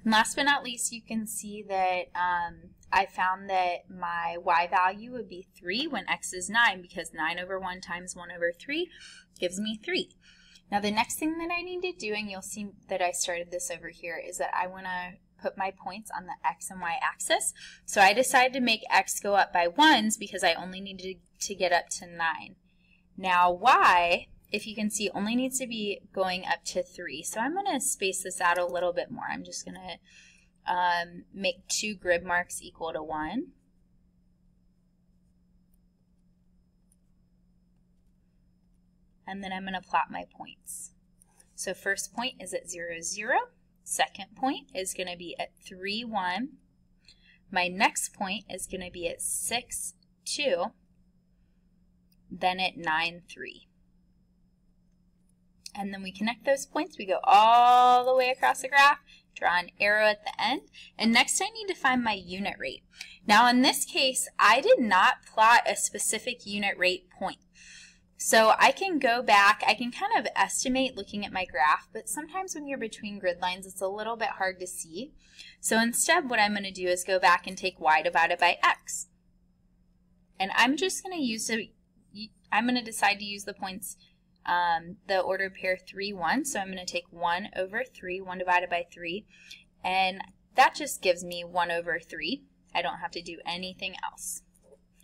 And last but not least, you can see that I found that my y value would be 3 when x is 9, because 9 over 1 times 1 over 3 gives me 3. Now the next thing that I need to do, and you'll see that I started this over here, is that I want to put my points on the x and y axis. So I decided to make x go up by 1s because I only needed to get up to 9. Now y, if you can see, only needs to be going up to 3. So I'm going to space this out a little bit more. I'm just going to make 2 grid marks equal to 1. And then I'm going to plot my points. So first point is at 0, 0. Second point is going to be at 3, 1. My next point is going to be at 6, 2. Then at 9, 3. And then we connect those points. We go all the way across the graph, draw an arrow at the end, and next I need to find my unit rate. Now in this case, I did not plot a specific unit rate point. So I can go back, I can kind of estimate looking at my graph, but sometimes when you're between grid lines, it's a little bit hard to see. So instead, what I'm going to do is go back and take y divided by x. And I'm just going to I'm going to decide to use the points, the ordered pair 3, 1. So I'm going to take 1 over 3, 1 divided by 3, and that just gives me 1 over 3. I don't have to do anything else.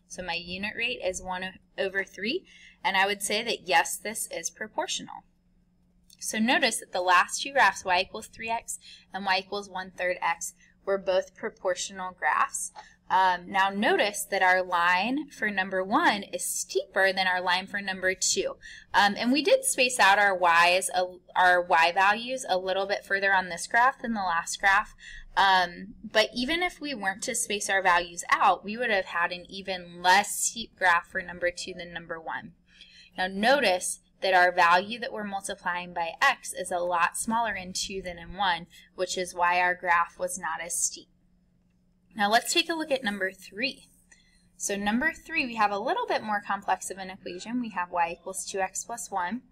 So my unit rate is 1 over 3, and I would say that yes, this is proportional. So notice that the last two graphs, y equals 3x and y equals 1/3 x, were both proportional graphs. Now notice that our line for number 1 is steeper than our line for number 2. And we did space out our y values a little bit further on this graph than the last graph. But even if we weren't to space our values out, we would have had an even less steep graph for number 2 than number 1. Now notice that our value that we're multiplying by x is a lot smaller in 2 than in 1, which is why our graph was not as steep. Now let's take a look at number 3. So number 3, we have a little bit more complex of an equation. We have y equals 2x plus 1.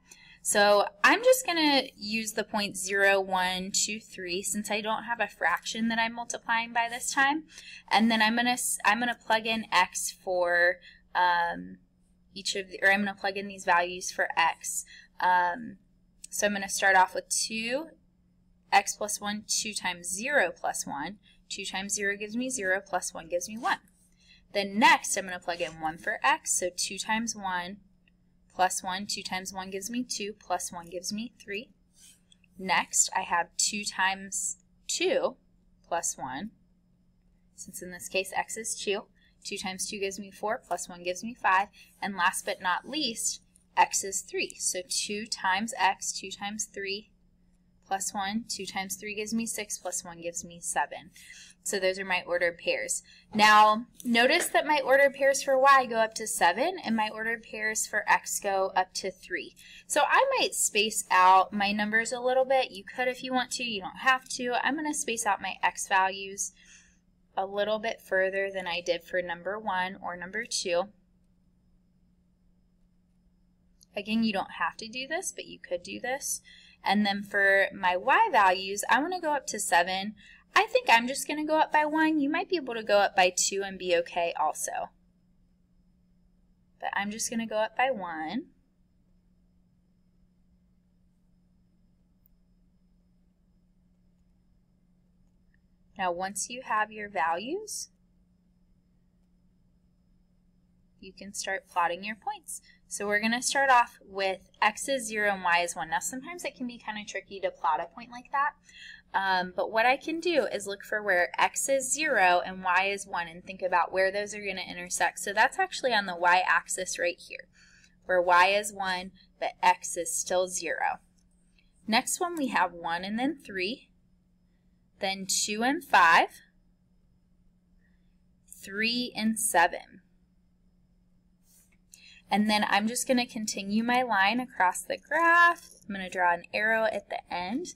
So I'm just going to use the points 0, 1, 2, 3 since I don't have a fraction that I'm multiplying by this time. And then I'm going to plug in x for I'm going to plug in these values for x. So I'm going to start off with 2x plus 1, 2 times 0 plus 1. 2 times 0 gives me 0, plus 1 gives me 1. Then next, I'm going to plug in 1 for x, so 2 times 1 plus 1. 2 times 1 gives me 2, plus 1 gives me 3. Next, I have 2 times 2 plus 1, since in this case x is 2. 2 times 2 gives me 4, plus 1 gives me 5. And last but not least, x is 3. So 2 times x, 2 times 3, plus 1, 2 times 3 gives me 6, plus 1 gives me 7. So those are my ordered pairs. Now, notice that my ordered pairs for y go up to 7, and my ordered pairs for x go up to 3. So I might space out my numbers a little bit. You could if you want to. You don't have to. I'm going to space out my x values a little bit further than I did for number 1 or number 2. Again, you don't have to do this, but you could do this. And then for my y values, I want to go up to 7. I think I'm just going to go up by 1. You might be able to go up by 2 and be okay also. But I'm just going to go up by 1. Now once you have your values, you can start plotting your points. So we're going to start off with x is 0 and y is 1. Now sometimes it can be kind of tricky to plot a point like that. But what I can do is look for where x is 0 and y is 1 and think about where those are going to intersect. So that's actually on the y-axis right here, where y is 1 but x is still 0. Next one we have 1 and then 3, then 2 and 5, 3 and 7. And then I'm just going to continue my line across the graph. I'm going to draw an arrow at the end.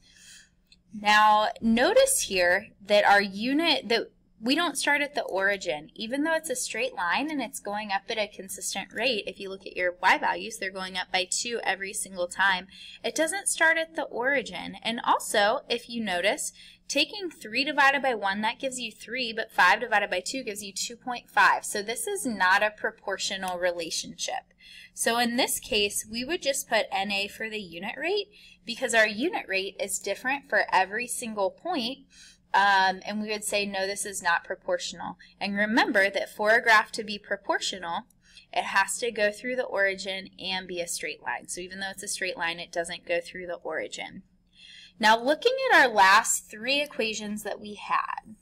Now notice here that our unit, that we don't start at the origin. Even though it's a straight line and it's going up at a consistent rate, if you look at your y values, they're going up by 2 every single time. It doesn't start at the origin. And also, if you notice, Taking 3 divided by 1, that gives you 3, but 5 divided by 2 gives you 2.5. So this is not a proportional relationship. So in this case, we would just put NA for the unit rate because our unit rate is different for every single point. And we would say, no, this is not proportional. And remember that for a graph to be proportional, it has to go through the origin and be a straight line. So even though it's a straight line, it doesn't go through the origin. Now looking at our last 3 equations that we had.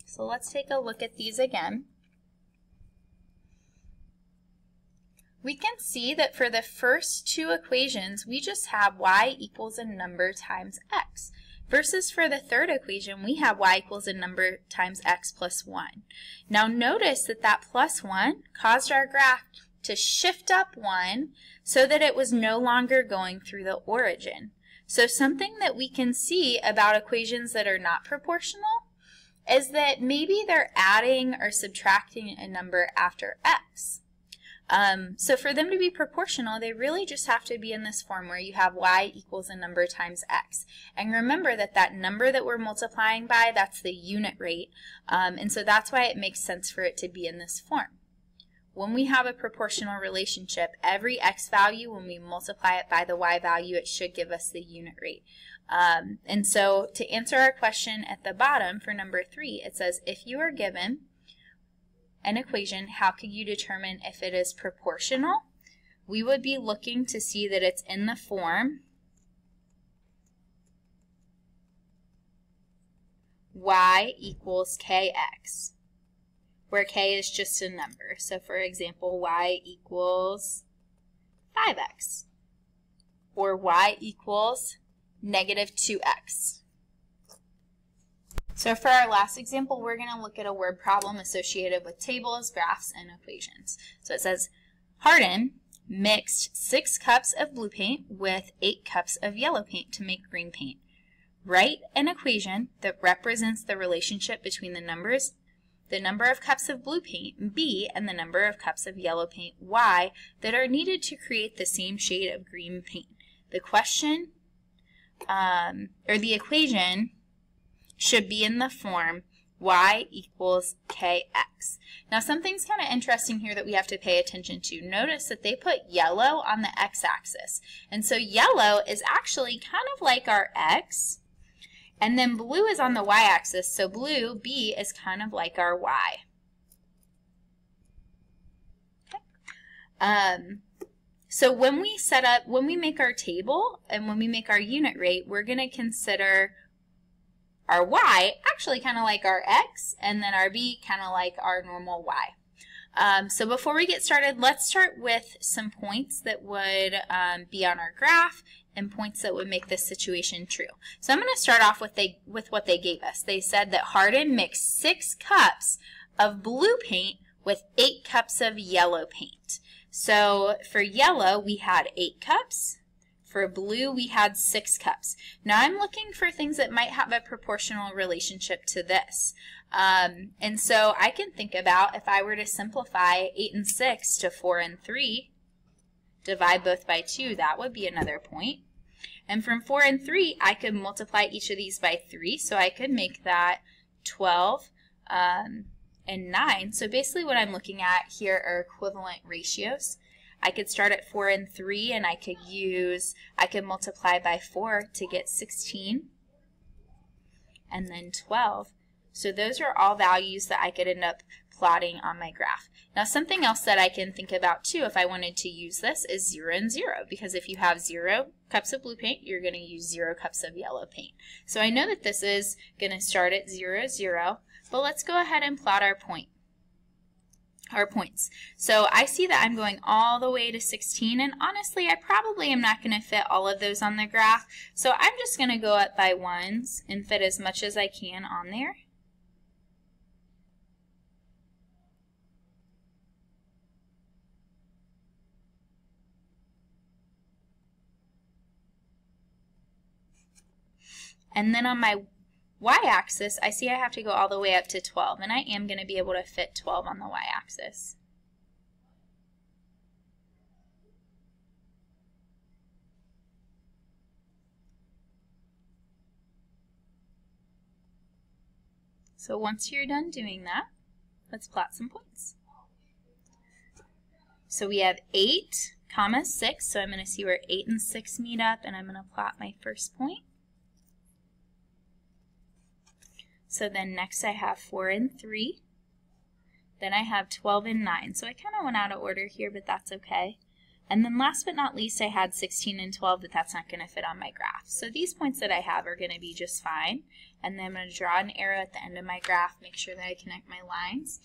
So let's take a look at these again. We can see that for the first 2 equations, we just have y equals a number times x. Versus for the third equation, we have y equals a number times x plus 1. Now notice that that plus 1 caused our graph to shift up 1 so that it was no longer going through the origin. So something that we can see about equations that are not proportional is that maybe they're adding or subtracting a number after x. So for them to be proportional, they really just have to be in this form where you have y equals a number times x. And remember that that number that we're multiplying by, that's the unit rate. And so that's why it makes sense for it to be in this form. When we have a proportional relationship, every x value, when we multiply it by the y value, it should give us the unit rate. And so to answer our question at the bottom for number 3, it says, if you are given an equation, how could you determine if it is proportional? We would be looking to see that it's in the form y equals kx, where k is just a number. So for example, y equals 5x, or y equals negative 2x. So for our last example, we're going to look at a word problem associated with tables, graphs, and equations. So it says, Hardin mixed 6 cups of blue paint with 8 cups of yellow paint to make green paint. Write an equation that represents the relationship between the number of cups of blue paint, B, and the number of cups of yellow paint, Y, that are needed to create the same shade of green paint. The question, or the equation, should be in the form y equals kx. Now something's kind of interesting here that we have to pay attention to. Notice that they put yellow on the x-axis. And so yellow is actually kind of like our x, and then blue is on the y-axis, so blue, B, is kind of like our y. Okay. So when we make our table and when we make our unit rate, we're going to consider our y actually kind of like our x, and then our b kind of like our normal y. So before we get started, let's start with some points that would be on our graph and points that would make this situation true. So I'm going to start off with what they gave us. They said that Hardin mixed 6 cups of blue paint with 8 cups of yellow paint. So for yellow, we had 8 cups. For blue, we had 6 cups. Now I'm looking for things that might have a proportional relationship to this. And so I can think about if I were to simplify 8 and 6 to 4 and 3, divide both by 2, that would be another point. And from 4 and 3, I could multiply each of these by 3, so I could make that 12 and 9. So basically what I'm looking at here are equivalent ratios. I could start at 4 and 3, and I could multiply by 4 to get 16, and then 12. So those are all values that I could end up plotting on my graph. Now something else that I can think about too if I wanted to use this is 0 and 0, because if you have 0 cups of blue paint, you're going to use 0 cups of yellow paint. So I know that this is going to start at 0, 0, but let's go ahead and plot our points. So I see that I'm going all the way to 16, and honestly I probably am not going to fit all of those on the graph, so I'm just going to go up by ones and fit as much as I can on there. And then on my y-axis, I see I have to go all the way up to 12, and I am going to be able to fit 12 on the y-axis. So once you're done doing that, let's plot some points. So we have 8, 6, so I'm going to see where 8 and 6 meet up, and I'm going to plot my first point. So then next I have 4 and 3. Then I have 12 and 9. So I kind of went out of order here, but that's okay. And then last but not least, I had 16 and 12, but that's not going to fit on my graph. So these points that I have are going to be just fine. And then I'm going to draw an arrow at the end of my graph, make sure that I connect my lines.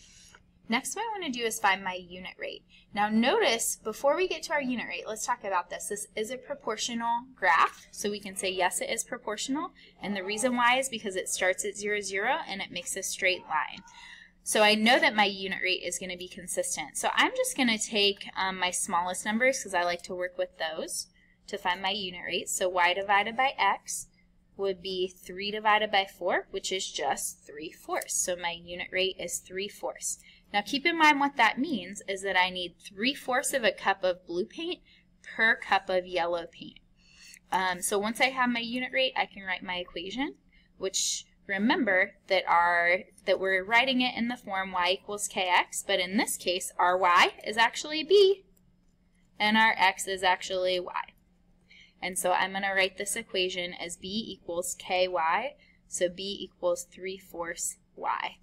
Next, what I want to do is find my unit rate. Now notice, before we get to our unit rate, let's talk about this. This is a proportional graph, so we can say yes, it is proportional. And the reason why is because it starts at 0, 0, and it makes a straight line. So I know that my unit rate is going to be consistent. So I'm just going to take my smallest numbers, because I like to work with those to find my unit rate. So y divided by x would be 3 divided by 4, which is just 3/4. So my unit rate is 3/4. Now keep in mind what that means is that I need 3/4 of a cup of blue paint per cup of yellow paint. So once I have my unit rate, I can write my equation, which remember that we're writing it in the form y equals kx, but in this case our y is actually b and our x is actually y. And so I'm going to write this equation as b equals ky, so b equals 3/4 y.